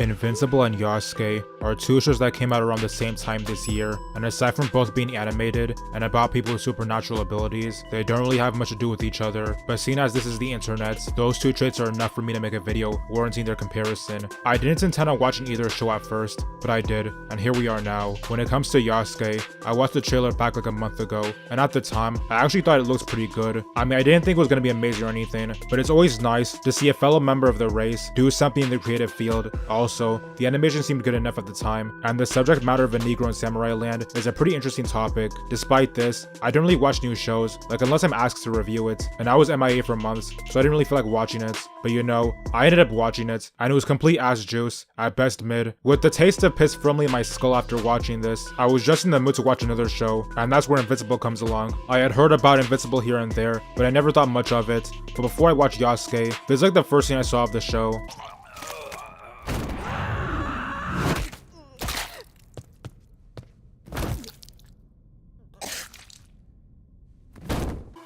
Invincible and Yasuke are two shows that came out around the same time this year, and aside from both being animated and about people with supernatural abilities, they don't really have much to do with each other, but seeing as this is the internet, those two traits are enough for me to make a video warranting their comparison. I didn't intend on watching either show at first, but I did, and here we are now. When it comes to Yasuke, I watched the trailer back like a month ago, and at the time, I actually thought it looks pretty good. I mean, I didn't think it was going to be amazing or anything, but it's always nice to see a fellow member of the race do something in the creative field. Also, the animation seemed good enough at the time, and the subject matter of a Negro in Samurai Land is a pretty interesting topic. Despite this, I don't really watch new shows, like unless I'm asked to review it, and I was MIA for months, so I didn't really feel like watching it. But you know, I ended up watching it, and it was complete ass juice, at best mid. With the taste of piss firmly in my skull after watching this, I was just in the mood to watch another show, and that's where Invincible comes along. I had heard about Invincible here and there, but I never thought much of it. But before I watched Yasuke, this is like the first thing I saw of the show.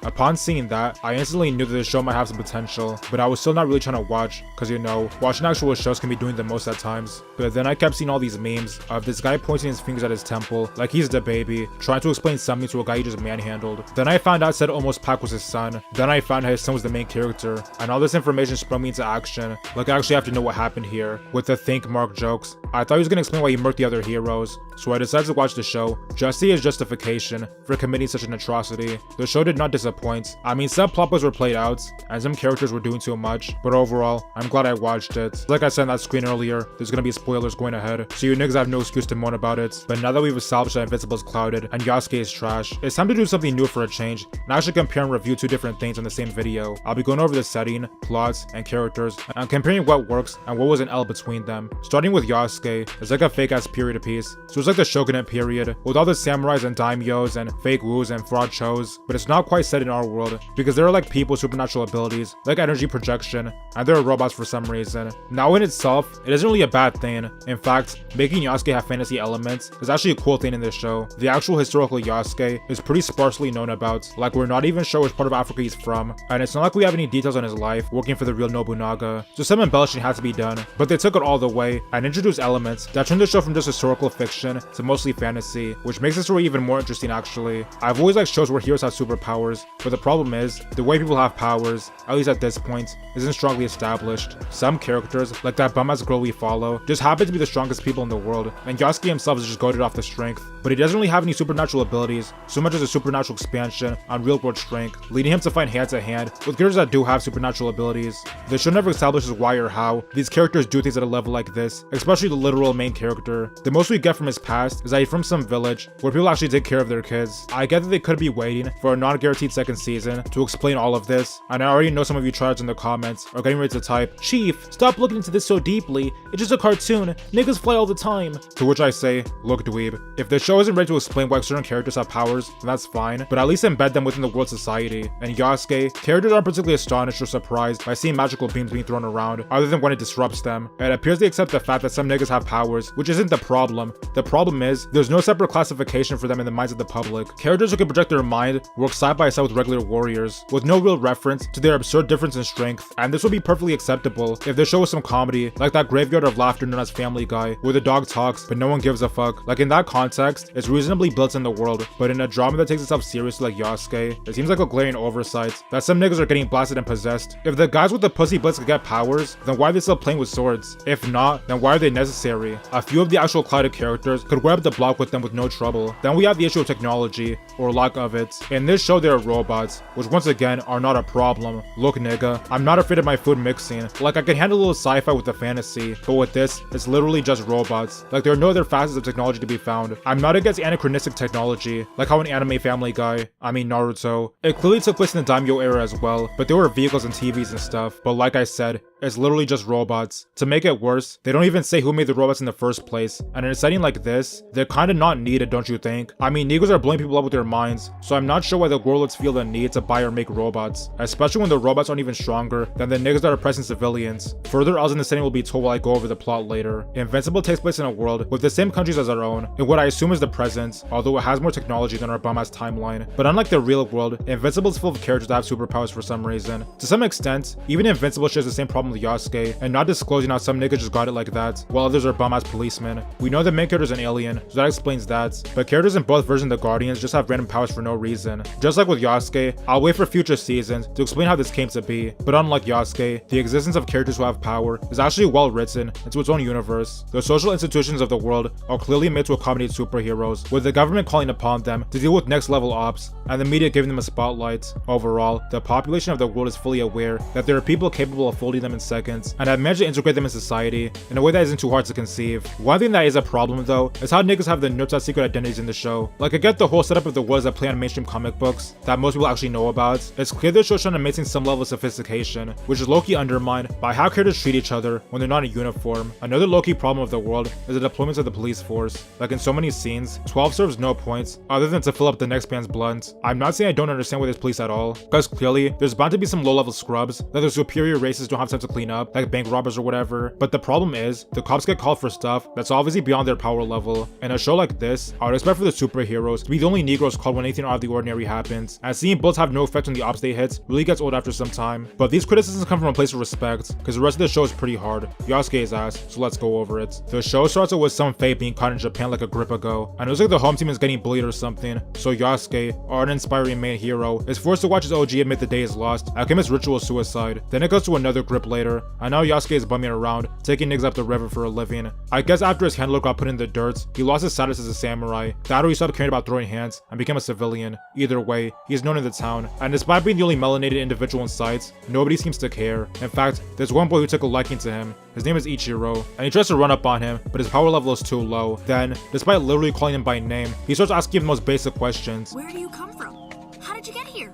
Upon seeing that, I instantly knew that the show might have some potential, but I was still not really trying to watch, cause you know, watching actual shows can be doing the most at times. But then I kept seeing all these memes of this guy pointing his fingers at his temple, like he's the baby, trying to explain something to a guy he just manhandled. Then I found out said almost Pac was his son, then I found out his son was the main character, and all this information sprung me into action, like I actually have to know what happened here. With the think mark jokes, I thought he was gonna explain why he murked the other heroes, so I decided to watch the show, just see his justification for committing such an atrocity. The show did not disappoint. I mean, some plot points were played out, and some characters were doing too much, but overall, I'm glad I watched it. Like I said on that screen earlier, there's gonna be spoilers going ahead, so you niggas have no excuse to moan about it. But now that we've established that Invincible is clouded and Yasuke is trash, it's time to do something new for a change, and actually compare and review two different things in the same video. I'll be going over the setting, plots, and characters, and comparing what works and what was an L between them. Starting with Yasuke, it's like a fake ass period piece, so it's like the shogunate period, with all the samurais and daimyos and fake woos and fraud shows, but it's not quite set in our world, because there are like people with supernatural abilities, like energy projection, and there are robots for some reason. Now in itself, it isn't really a bad thing. In fact, making Yasuke have fantasy elements is actually a cool thing in this show. The actual historical Yasuke is pretty sparsely known about, like we're not even sure which part of Africa he's from, and it's not like we have any details on his life working for the real Nobunaga, so some embellishing had to be done, but they took it all the way and introduced elements that turned the show from just historical fiction to mostly fantasy, which makes the story even more interesting actually. I've always liked shows where heroes have superpowers, but the problem is, the way people have powers, at least at this point, isn't strongly established. Some characters, like that bum-ass girl we follow, just happen to be the strongest people in the world, and Yasuke himself is just goated off the strength, but he doesn't really have any supernatural abilities, so much as a supernatural expansion on real-world strength, leading him to fight hand-to-hand with characters that do have supernatural abilities. The show never establishes why or how these characters do things at a level like this, especially the literal main character. The most we get from his past is that he's from some village where people actually take care of their kids. I get that they could be waiting for a non-guaranteed second season to explain all of this, and I already know some of you tryhards in the comments are getting ready to type, "Chief, stop looking into this so deeply, it's just a cartoon, niggas fly all the time." To which I say, look dweeb, if the show isn't ready to explain why certain characters have powers, then that's fine, but at least embed them within the world society. And Yasuke, characters aren't particularly astonished or surprised by seeing magical beams being thrown around, other than when it disrupts them. It appears they accept the fact that some niggas have powers, which isn't the problem. The problem is, there's no separate classification for them in the minds of the public. Characters who can project their mind work side by side with regular warriors, with no real reference to their absurd difference in strength, and this would be perfectly acceptable if the show was some comedy, like that graveyard of laughter known as Family Guy, where the dog talks, but no one gives a fuck. Like in that context, it's reasonably built in the world, but in a drama that takes itself seriously like Yasuke, it seems like a glaring oversight that some niggas are getting blasted and possessed. If the guys with the pussy blitz could get powers, then why are they still playing with swords? If not, then why are they necessary? A few of the actual clouded characters could wear up the block with them with no trouble. Then we have the issue of technology, or lack of it. In this show there are robots, which once again are not a problem. Look nigga, I'm not afraid of my food mixing. Like I can handle a little sci-fi with the fantasy, but with this, it's literally just robots. Like there are no other facets of technology to be found. I'm not against anachronistic technology, like how an anime Family Guy, I mean Naruto. It clearly took place in the daimyo era as well, but there were vehicles and TVs and stuff. But like I said, it's literally just robots. To make it worse, they don't even say who made the robots in the first place, and in a setting like this, they're kinda not needed, don't you think? I mean, Negros are blowing people up with their minds, so I'm not sure why the warlords feel the need to buy or make robots, especially when the robots aren't even stronger than the niggas that are pressing civilians. Further L's in the setting will be told while I go over the plot later. Invincible takes place in a world with the same countries as our own, in what I assume is the present, although it has more technology than our bum-ass timeline. But unlike the real world, Invincible is full of characters that have superpowers for some reason. To some extent, even Invincible shares the same problem problem with Yasuke and not disclosing how some niggas just got it like that, while others are bum-ass policemen. We know the main character is an alien, so that explains that, but characters in both versions of the Guardians just have random powers for no reason. Just like with Yasuke, I'll wait for future seasons to explain how this came to be, but unlike Yasuke, the existence of characters who have power is actually well written into its own universe. The social institutions of the world are clearly made to accommodate superheroes, with the government calling upon them to deal with next level ops, and the media giving them a spotlight. Overall, the population of the world is fully aware that there are people capable of folding them in seconds, and have managed to integrate them in society in a way that isn't too hard to conceive. One thing that is a problem though, is how niggas have the nerds as secret identities in the show. Like, I get the whole setup of the worlds that play on mainstream comic books that most people actually know about. It's clear the show's trying to maintain some level of sophistication, which is low-key undermined by how characters treat each other when they're not in uniform. Another low-key problem of the world is the deployments of the police force. Like in so many scenes, 12 serves no points other than to fill up the next man's blunt. I'm not saying I don't understand why there's police at all, because clearly there's bound to be some low-level scrubs that the superior races don't have time to clean up, like bank robbers or whatever, but the problem is, the cops get called for stuff that's obviously beyond their power level. In a show like this, I would expect for the superheroes to be the only Negroes called when anything out of the ordinary happens, and seeing bullets have no effect on the ops they hit really gets old after some time. But these criticisms come from a place of respect, because the rest of the show is pretty hard. Yasuke is ass, so let's go over it. The show starts out with some fate being caught in Japan like a grip ago, and it looks like the home team is getting bullied or something, so Yasuke, our uninspiring main hero, is forced to watch his OG admit the day is lost and commits ritual suicide. Then it goes to another grip later, and now Yasuke is bumming around, taking niggas up the river for a living. I guess after his handler got put in the dirt, he lost his status as a samurai. That or he stopped caring about throwing hands and became a civilian. Either way, he's known in the town, and despite being the only melanated individual in sight, nobody seems to care. In fact, there's one boy who took a liking to him. His name is Ichiro, and he tries to run up on him, but his power level is too low. Then, despite literally calling him by name, he starts asking him the most basic questions. Where do you come from? How did you get here?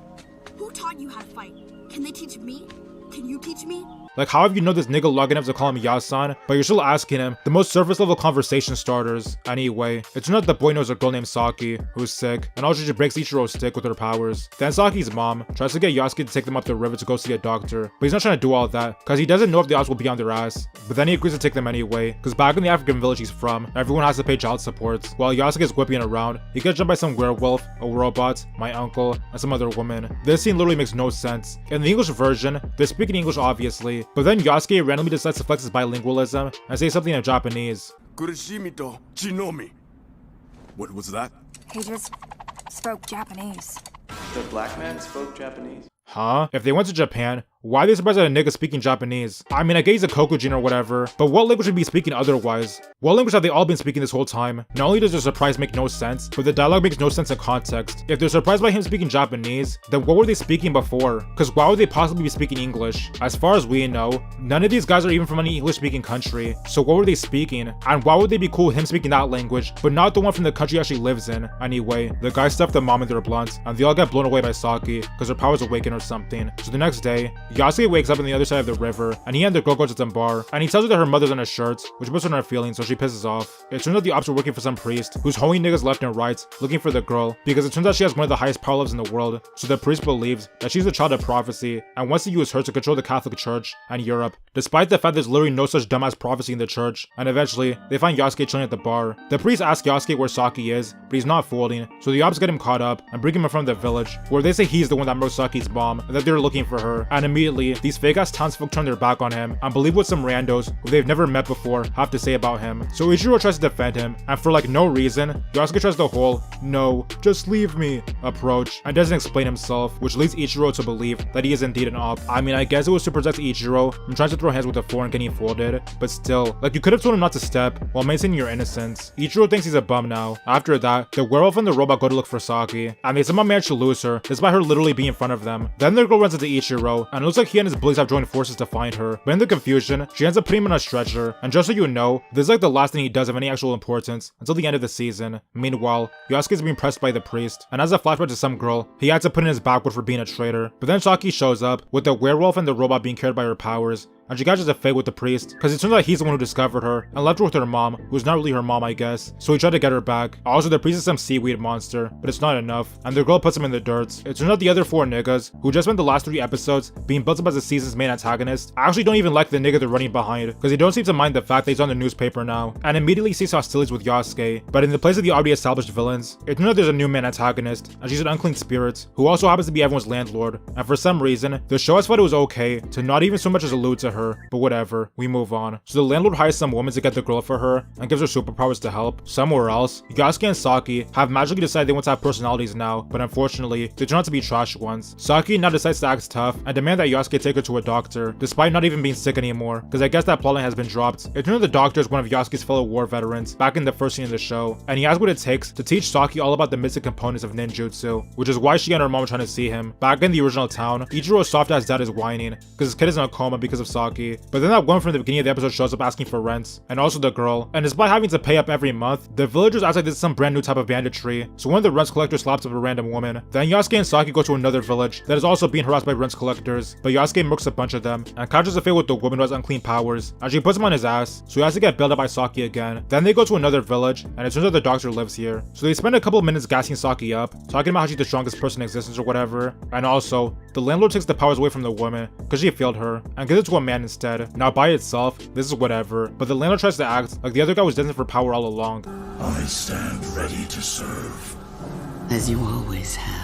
Who taught you how to fight? Can they teach me? Can you teach me? Like, how have you know this nigga long enough to call him Yasan, but you're still asking him the most surface level conversation starters? Anyway, it turns out the boy knows a girl named Saki, who's sick, and also she breaks Ichiro's stick with her powers. Then Saki's mom tries to get Yasuke to take them up the river to go see a doctor, but he's not trying to do all that, because he doesn't know if the odds will be on their ass. But then he agrees to take them anyway, because back in the African village he's from, everyone has to pay child support. While Yasuke is whipping around, he gets jumped by some werewolf, a robot, my uncle, and some other woman. This scene literally makes no sense. In the English version, they're speaking English obviously, but then Yasuke randomly decides to flex his bilingualism and say something in Japanese. What was that? He just spoke Japanese. The black man spoke Japanese? Huh? If they went to Japan, why are they surprised at a nigga speaking Japanese? I mean, I guess he's a Kokujin or whatever, but what language would he be speaking otherwise? What language have they all been speaking this whole time? Not only does their surprise make no sense, but the dialogue makes no sense in context. If they're surprised by him speaking Japanese, then what were they speaking before? Cause why would they possibly be speaking English? As far as we know, none of these guys are even from any English speaking country, so what were they speaking? And why would they be cool with him speaking that language, but not the one from the country he actually lives in? Anyway, the guys stuff the mom in their blunt, and they all get blown away by Saki, cause her powers awaken or something. So the next day, Yasuke wakes up on the other side of the river, and he and the girl go to some bar, and he tells her that her mother's on a shirt, which puts her in her feelings, so she pisses off. It turns out the ops are working for some priest, who's hoeing niggas left and right, looking for the girl, because it turns out she has one of the highest power levels in the world, so the priest believes that she's the child of prophecy, and wants to use her to control the Catholic Church and Europe, despite the fact there's literally no such dumbass prophecy in the church, and eventually, they find Yasuke chilling at the bar. The priest asks Yasuke where Saki is, but he's not folding, so the ops get him caught up, and bring him in front of the village, where they say he's the one that murdered Saki's mom, and that they're looking for her, and immediately, these fake-ass townsfolk turn their back on him and believe what some randos who they've never met before have to say about him. So Ichiro tries to defend him, and for like no reason, Yasuke tries the whole "no, just leave me" approach and doesn't explain himself, which leads Ichiro to believe that he is indeed an op. I mean, I guess it was to protect Ichiro from trying to throw hands with the floor and getting folded, but still, like, you could have told him not to step while maintaining your innocence. Ichiro thinks he's a bum now. After that, the werewolf and the robot go to look for Saki, and they somehow manage to lose her despite her literally being in front of them. Then the girl runs into Ichiro, and it looks like he and his bullies have joined forces to find her, but in the confusion, she ends up putting him on a stretcher, and just so you know, this is like the last thing he does of any actual importance until the end of the season. Meanwhile, Yasuke is being pressed by the priest, and as a flashback to some girl he had to put in his backwood for being a traitor. But then Saki shows up, with the werewolf and the robot being carried by her powers, and she catches a fade with the priest, because it turns out he's the one who discovered her and left her with her mom, who's not really her mom I guess, so he tried to get her back. Also, the priest is some seaweed monster, but it's not enough, and the girl puts him in the dirt. It turns out the other 4 niggas, who just spent the last 3 episodes being built up as the season's main antagonist, actually don't even like the nigga they're running behind, because they don't seem to mind the fact that he's on the newspaper now, and immediately sees hostilities with Yasuke. But in the place of the already established villains, it turns out there's a new main antagonist, and she's an unclean spirit, who also happens to be everyone's landlord, and for some reason, the show has thought it was okay to not even so much as allude to her her, but whatever, we move on. So the landlord hires some woman to get the girl for her and gives her superpowers to help. Somewhere else, Yasuke and Saki have magically decided they want to have personalities now, but unfortunately, they turn out to be trash ones. Saki now decides to act tough and demand that Yasuke take her to a doctor, despite not even being sick anymore, because I guess that plotline has been dropped. It turns out the doctor is one of Yasuke's fellow war veterans back in the first scene of the show, and he has what it takes to teach Saki all about the missing components of ninjutsu, which is why she and her mom are trying to see him. Back in the original town, Ichiro's soft-ass dad is whining because his kid is in a coma because of Saki, but then that woman from the beginning of the episode shows up asking for rent, and also the girl, and despite having to pay up every month, the villagers act like this is some brand new type of banditry, so one of the rent collectors slaps up a random woman. Then Yasuke and Saki go to another village that is also being harassed by rent collectors, but Yasuke murks a bunch of them and catches a fight with the woman who has unclean powers, and she puts him on his ass, so he has to get bailed out by Saki again. Then they go to another village, and it turns out the doctor lives here, so they spend a couple minutes gassing Saki up, talking about how she's the strongest person in existence or whatever, and also, the landlord takes the powers away from the woman because she failed her, and gives it to a man instead. Now by itself, this is whatever, but the landlord tries to act like the other guy was destined for power all along. I stand ready to serve. As you always have.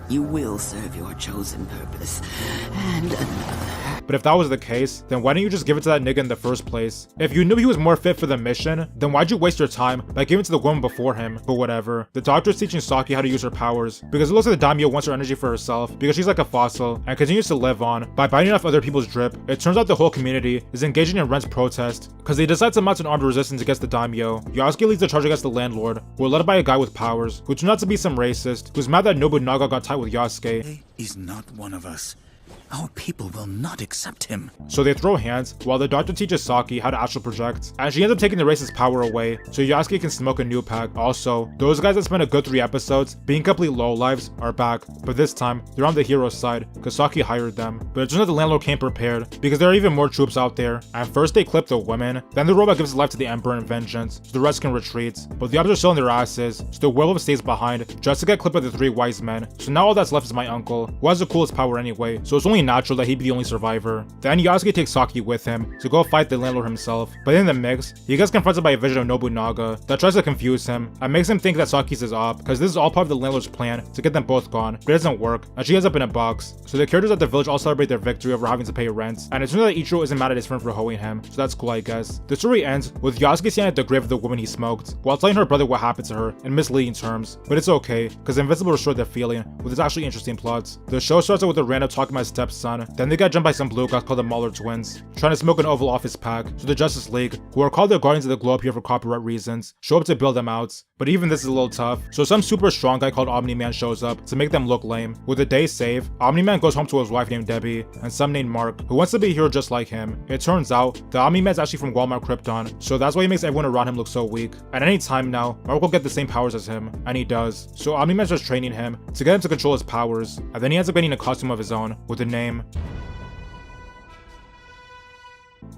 You will serve your chosen purpose, and another. But if that was the case, then why didn't you just give it to that nigga in the first place? If you knew he was more fit for the mission, then why'd you waste your time by giving it to the woman before him? But whatever. The doctor is teaching Saki how to use her powers, because it looks like the daimyo wants her energy for herself, because she's like a fossil, and continues to live on by biting off other people's drip. It turns out the whole community is engaging in Ren's protest, because they decide to mount an armed resistance against the daimyo. Yasuke leads the charge against the landlord, who are led by a guy with powers, who turns out to be some racist, who's mad that Nobunaga got tight with Yasuke. He's not one of us. Our people will not accept him. So they throw hands while the doctor teaches Saki how to astral project, and she ends up taking the racist power away so Yasuke can smoke a new pack. Also, those guys that spent a good 3 episodes being complete lowlives are back, but this time they're on the hero side because Saki hired them. But it turns out the landlord came prepared because there are even more troops out there, and first they clip the women, then the robot gives life to the emperor in vengeance so the rest can retreat, but the others are still in their asses, so the werewolf stays behind just to get clipped by the 3 wise men. So now all that's left is my uncle, who has the coolest power anyway, so it's only natural that he'd be the only survivor. Then Yasuke takes Saki with him to go fight the landlord himself, but in the mix, he gets confronted by a vision of Nobunaga that tries to confuse him and makes him think that Saki's his op, because this is all part of the landlord's plan to get them both gone, but it doesn't work, and she ends up in a box. So the characters at the village all celebrate their victory over having to pay rent, and it turns out that Ichiro isn't mad at his friend for hoeing him, so that's cool I guess. The story ends with Yasuke standing at the grave of the woman he smoked, while telling her brother what happened to her in misleading terms, but it's okay, because Invincible restored their feeling with its actually interesting plots. The show starts out with a random talking about his stepson, then they get jumped by some blue guys called the Mahler twins, trying to smoke an Oval Office pack, so the Justice League, who are called the Guardians of the Globe here for copyright reasons, show up to bail them out, but even this is a little tough, so some super strong guy called Omni-Man shows up to make them look lame. With the day saved, Omni-Man goes home to his wife named Debbie, and some named Mark, who wants to be a hero just like him. It turns out, the Omni-Man is actually from Walmart Krypton, so that's why he makes everyone around him look so weak. At any time now, Mark will get the same powers as him, and he does, so Omni-Man starts training him to get him to control his powers, and then he ends up getting a costume of his own, with a name.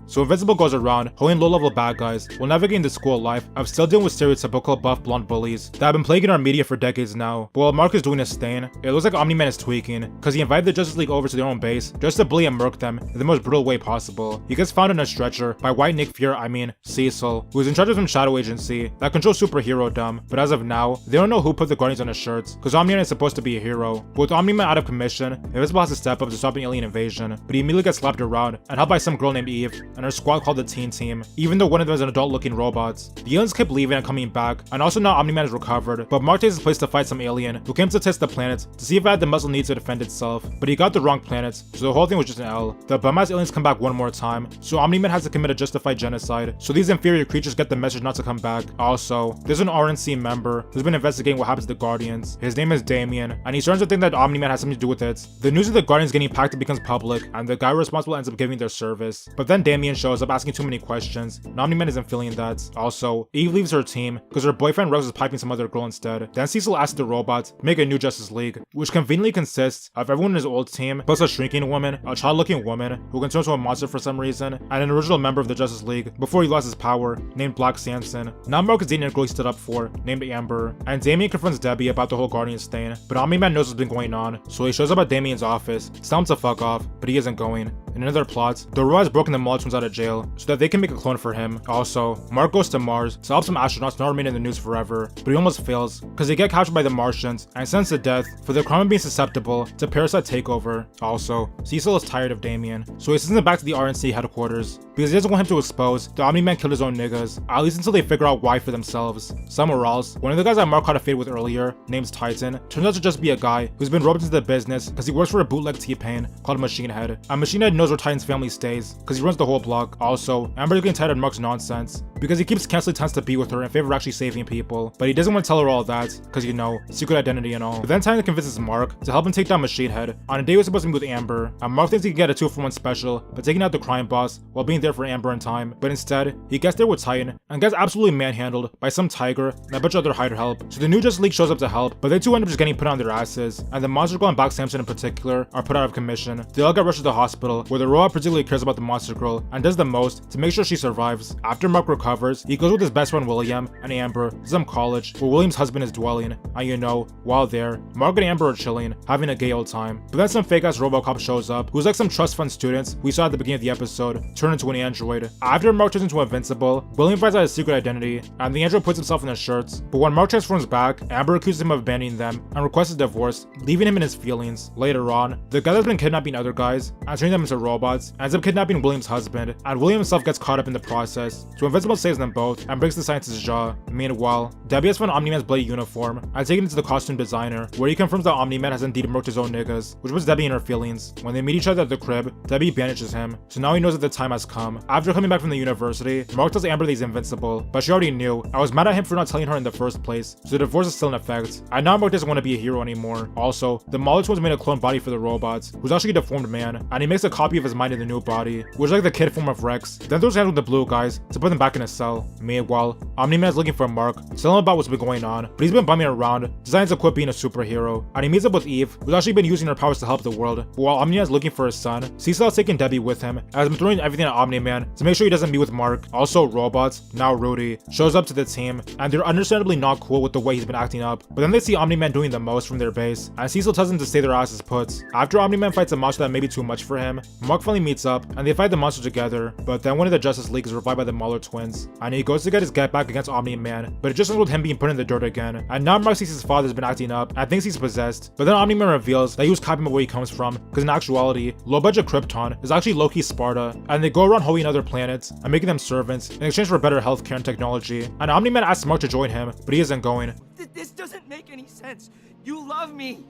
So Invincible goes around holding low-level bad guys while navigating the school life of still dealing with stereotypical buff blonde bullies that have been plaguing our media for decades now. But while Mark is doing his thing, it looks like Omni-Man is tweaking because he invited the Justice League over to their own base just to bully and murk them in the most brutal way possible. He gets found in a stretcher by White Nick Fury, Cecil, who is in charge of some shadow agency that controls superhero-dom, but as of now, they don't know who put the Guardians on his shirts because Omni-Man is supposed to be a hero. But with Omni-Man out of commission, Invincible has to step up to stop an alien invasion, but he immediately gets slapped around and helped by some girl named Eve and her squad called the Teen Team, even though one of them is an adult-looking robot. The aliens kept leaving and coming back, and also now Omni-Man is recovered, but Mark takes his place to fight some alien who came to test the planet to see if it had the muscle needs to defend itself, but he got the wrong planet, so the whole thing was just an L. The bum-ass aliens come back one more time, so Omni-Man has to commit a justified genocide, so these inferior creatures get the message not to come back. Also, there's an RNC member who's been investigating what happens to the Guardians. His name is Damien, and he's starting to think that Omni-Man has something to do with it. The news of the Guardians getting packed becomes public, and the guy responsible ends up giving their service, but then Damien shows up asking too many questions, and Omni-Man isn't feeling that. Also, Eve leaves her team because her boyfriend Rose is piping some other girl instead. Then Cecil asks the robot to make a new Justice League, which conveniently consists of everyone in his old team, plus a shrinking woman, a child-looking woman who can turn into a monster for some reason, and an original member of the Justice League before he lost his power, named Black Samson. Now Mark is dating a girl he stood up for, named Amber, and Damien confronts Debbie about the whole Guardians thing, but Omni-Man knows what's been going on, so he shows up at Damien's office to tell him to fuck off, but he isn't going. in another plot, the Roy has broken the Mauler twins out of jail so that they can make a clone for him. Also, Mark goes to Mars to help some astronauts not remain in the news forever, but he almost fails because they get captured by the Martians and sentenced to death for their crime of being susceptible to parasite takeover. Also, Cecil is tired of Damien, so he sends him back to the RNC headquarters because he doesn't want him to expose the Omni-Man killed his own niggas, at least until they figure out why for themselves. Somewhere else, one of the guys that Mark caught a fade with earlier, named Titan, turns out to just be a guy who's been roped into the business because he works for a bootleg T-Pain called Machine Head. And Machine Head knows where Titan's family stays because he runs the whole block. Also, Amber's getting tired of Mark's nonsense because he keeps canceling attempts to be with her in favor of actually saving people, but he doesn't want to tell her all that because, you know, secret identity and all. But then Titan convinces Mark to help him take down Machine Head on a day he was supposed to meet with Amber, and Mark thinks he can get a 2-for-1 special by taking out the crime boss while being there for Amber in time, but instead, he gets there with Titan and gets absolutely manhandled by some tiger and a bunch of other hired help. So the new Justice League shows up to help, but they too end up just getting put on their asses, and the Monster Girl and Black Samson in particular are put out of commission. They all get rushed to the hospital, where the robot particularly cares about the Monster Girl and does the most to make sure she survives. After Mark recovers, he goes with his best friend William and Amber to some college where William's husband is dwelling, and you know, while there, Mark and Amber are chilling, having a gay old time. But then some fake-ass Robocop shows up, who's like some trust fund students we saw at the beginning of the episode, turn into an android. After Mark turns into Invincible, William finds out his secret identity, and the android puts himself in his shirts. But when Mark transforms back, Amber accuses him of abandoning them and requests a divorce, leaving him in his feelings. Later on, the guy that's been kidnapping other guys and turning them into robots ends up kidnapping William's husband, and William himself gets caught up in the process. So Invincible saves them both and breaks the scientist's jaw. Meanwhile, Debbie has found Omni-Man's bloody uniform and taken it to the costume designer, where he confirms that Omni-Man has indeed murked his own niggas, which puts Debbie in her feelings. When they meet each other at the crib, Debbie banishes him, so now he knows that the time has come. After coming back from the university, Mark tells Amber that he's invincible, but she already knew. I was mad at him for not telling her in the first place, so the divorce is still in effect, and now Mark doesn't want to be a hero anymore. Also, the Mauler twins made a clone body for the robots, who's actually a deformed man, and he makes a copy of his mind in the new body, which is like the kid form of Rex, then throws hands with the blue guys to put them back in a cell. Meanwhile, Omni-Man is looking for Mark, telling him about what's been going on, but he's been bumming around, deciding to quit being a superhero, and he meets up with Eve, who's actually been using her powers to help the world. But while Omni-Man is looking for his son, Cecil has taken Debbie with him, and has been throwing everything at Omni-Man to make sure he doesn't meet with Mark. Also, Robots, now Rudy, shows up to the team, and they're understandably not cool with the way he's been acting up, but then they see Omni-Man doing the most from their base, and Cecil tells them to stay their asses put. After Omni-Man fights a monster that may be too much for him, Mark finally meets up, and they fight the monster together, but then one of the Justice League is revived by the Mauler twins, and he goes to get his get back against Omni-Man, but it just ends with him being put in the dirt again, and now Mark sees his father's been acting up, and thinks he's possessed, but then Omni-Man reveals that he was copying where he comes from, because in actuality, low-budget Krypton is actually low-key Sparta, and they go around hoeing other planets and making them servants in exchange for better healthcare and technology, and Omni-Man asks Mark to join him, but he isn't going. This doesn't make any sense. You love me.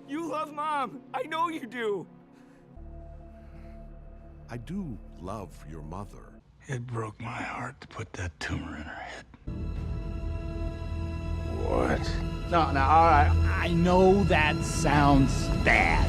You love Mom. I know you do. I do love your mother. It broke my heart to put that tumor in her head. What? No, all right. I know that sounds bad.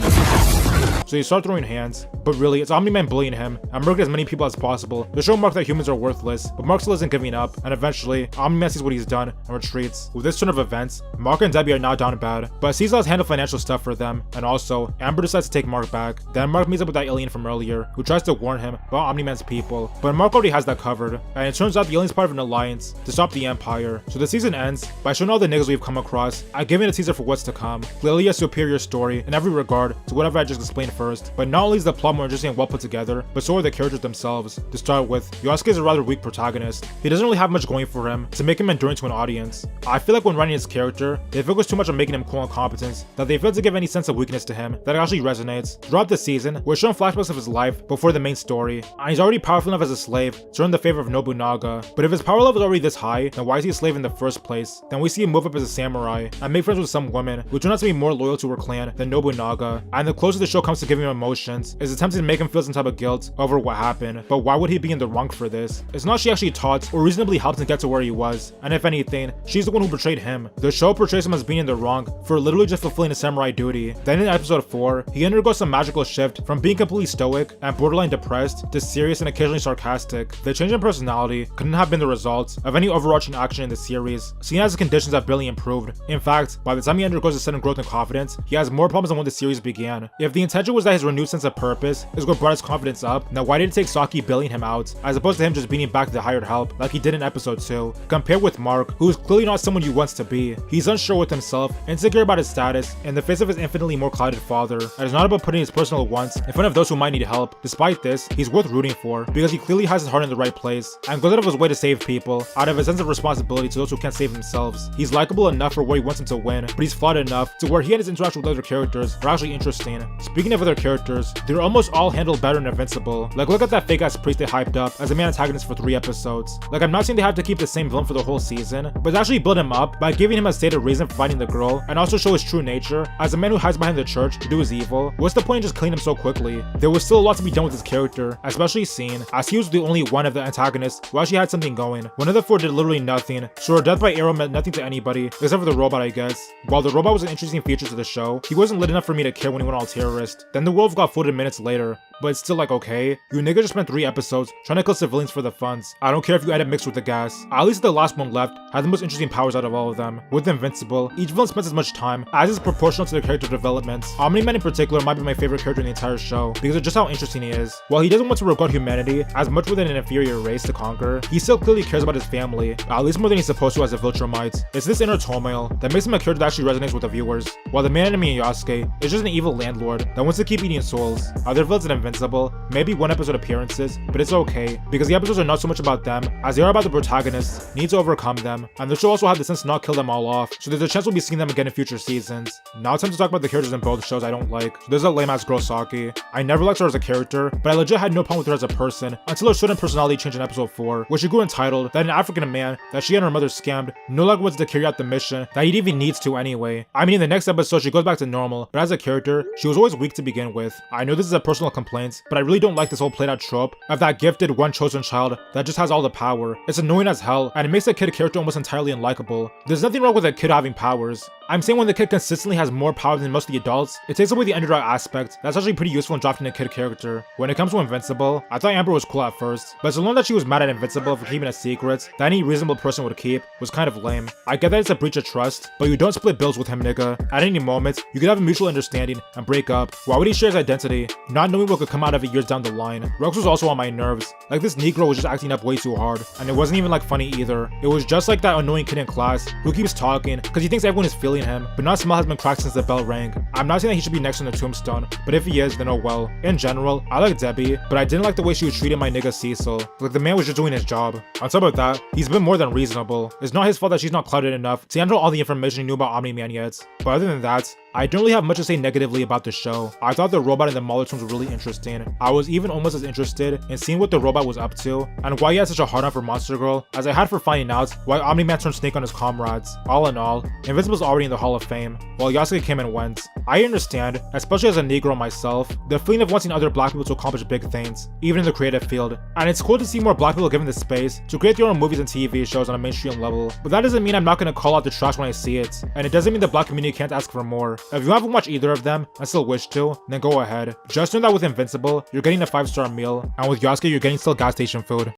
So they start throwing hands, but really it's Omni-Man bullying him and murdering as many people as possible to show Mark that humans are worthless, but Mark still isn't giving up, and eventually Omni-Man sees what he's done and retreats. With this turn of events, Mark and Debbie are now down bad, but Cecil has handled financial stuff for them, and also Amber decides to take Mark back. Then Mark meets up with that alien from earlier, who tries to warn him about Omni-Man's people, but Mark already has that covered, and it turns out the alien's part of an alliance to stop the Empire. So the season ends by showing all the niggas we've come across and giving a teaser for what's to come. Clearly a superior story in every regard to whatever I just explained first, but not only is the plot more interesting and well put together, but so are the characters themselves. To start with, Yasuke is a rather weak protagonist. He doesn't really have much going for him to make him enduring to an audience. I feel like when writing his character, they focus too much on making him cool and competent that they fail to give any sense of weakness to him that actually resonates. Throughout the season, we're shown flashbacks of his life before the main story, and he's already powerful enough as a slave to earn the favor of Nobunaga. But if his power level is already this high, then why is he a slave in the first place? Then we see him move up as a samurai and make friends with some women who turn out to be more loyal to her clan than Nobunaga. And the closer the show comes to giving him emotions, is attempting to make him feel some type of guilt over what happened. But why would he be in the wrong for this? It's not she actually taught or reasonably helped him get to where he was, and if anything, she's the one who betrayed him. The show portrays him as being in the wrong for literally just fulfilling a samurai duty. Then in episode 4, he undergoes some magical shift from being completely stoic and borderline depressed to serious and occasionally sarcastic. The change in personality couldn't have been the result of any overarching action in the series, seeing as his conditions have barely improved. In fact, by the time he undergoes a sudden growth in confidence, he has more problems than when the series began. If the intention was was that his renewed sense of purpose is what brought his confidence up. Now why did it take Saki bailing him out, as opposed to him just beating back the hired help like he did in episode 2, compared with Mark, who is clearly not someone you wants to be. He's unsure with himself, insecure about his status, in the face of his infinitely more clouded father, and it's not about putting his personal wants in front of those who might need help. Despite this, he's worth rooting for, because he clearly has his heart in the right place, and goes out of his way to save people, out of a sense of responsibility to those who can't save themselves. He's likable enough for where he wants him to win, but he's flawed enough to where he and his interaction with other characters are actually interesting. Speaking of other characters, they're almost all handled better in Invincible. Like, look at that fake ass priest they hyped up as a main antagonist for 3 episodes. Like, I'm not saying they have to keep the same villain for the whole season, but actually build him up by giving him a stated reason for finding the girl, and also show his true nature as a man who hides behind the church to do his evil. What's the point in just killing him so quickly? There was still a lot to be done with his character, especially Scene, as he was the only one of the antagonists who actually had something going. One of the 4 did literally nothing, so her death by arrow meant nothing to anybody, except for the robot, I guess. While the robot was an interesting feature to the show, he wasn't lit enough for me to care when he went all terrorist. Then the wolf got folded minutes later, but it's still like, okay, you niggas just spent 3 episodes trying to kill civilians for the funds. I don't care if you edit mixed with the gas. At least the last one left had the most interesting powers out of all of them. With Invincible, each villain spends as much time as is proportional to their character development. Omni-Man in particular might be my favorite character in the entire show, because of just how interesting he is. While he doesn't want to regard humanity as much within an inferior race to conquer, he still clearly cares about his family, at least more than he's supposed to as a Viltrumite. It's this inner turmoil that makes him a character that actually resonates with the viewers, while the main enemy in Yasuke is just an evil landlord that wants to keep eating souls. Other villains in Invincible, maybe 1 episode appearances, but it's okay, because the episodes are not so much about them as they are about the protagonists need to overcome them, and the show also had the sense to not kill them all off, so there's a chance we'll be seeing them again in future seasons. Now it's time to talk about the characters in both shows I don't like. So there's a lame ass girl Saki. I never liked her as a character, but I legit had no problem with her as a person until her sudden personality changed in episode 4, where she grew entitled that an African man that she and her mother scammed no longer wants to carry out the mission that he even needs to anyway. I mean, in the next episode she goes back to normal, but as a character, she was always weak to begin with. I know this is a personal complaint, but I really don't like this whole played out trope of that gifted one chosen child that just has all the power. It's annoying as hell, and it makes the kid character almost entirely unlikable. There's nothing wrong with a kid having powers. I'm saying when the kid consistently has more power than most of the adults, it takes away the underdog aspect that's actually pretty useful in drafting a kid character. When it comes to Invincible, I thought Amber was cool at first, but to learn that she was mad at Invincible for keeping a secret that any reasonable person would keep was kind of lame. I get that it's a breach of trust, but you don't split bills with him, nigga. At any moment, you could have a mutual understanding and break up. Why would he share his identity, not knowing what could come out of it years down the line? Rex was also on my nerves. Like, this Negro was just acting up way too hard, and it wasn't even like funny either. It was just like that annoying kid in class who keeps talking because he thinks everyone is feeling him, but not smell has been cracked since the bell rang. I'm not saying that he should be next on the tombstone, but if he is, then oh well. In general, I like Debbie, but I didn't like the way she was treating my nigga Cecil. Like, the man was just doing his job. On top of that, he's been more than reasonable. It's not his fault that she's not clouded enough to handle all the information he knew about Omni-Man yet. But other than that, I don't really have much to say negatively about the show. I thought the robot and the Mauler twins were really interesting. I was even almost as interested in seeing what the robot was up to, and why he had such a hard-on for Monster Girl, as I had for finding out why Omni-Man turned Snake on his comrades. All in all, Invincible's already in the Hall of Fame, while Yasuke came and went. I understand, especially as a Negro myself, the feeling of wanting other black people to accomplish big things, even in the creative field. And it's cool to see more black people given the space to create their own movies and TV shows on a mainstream level. But that doesn't mean I'm not gonna call out the trash when I see it, and it doesn't mean the black community can't ask for more. If you haven't watched either of them and still wish to, then go ahead. Just know that with Invincible, you're getting a 5-star meal, and with Yasuke, you're getting still gas station food.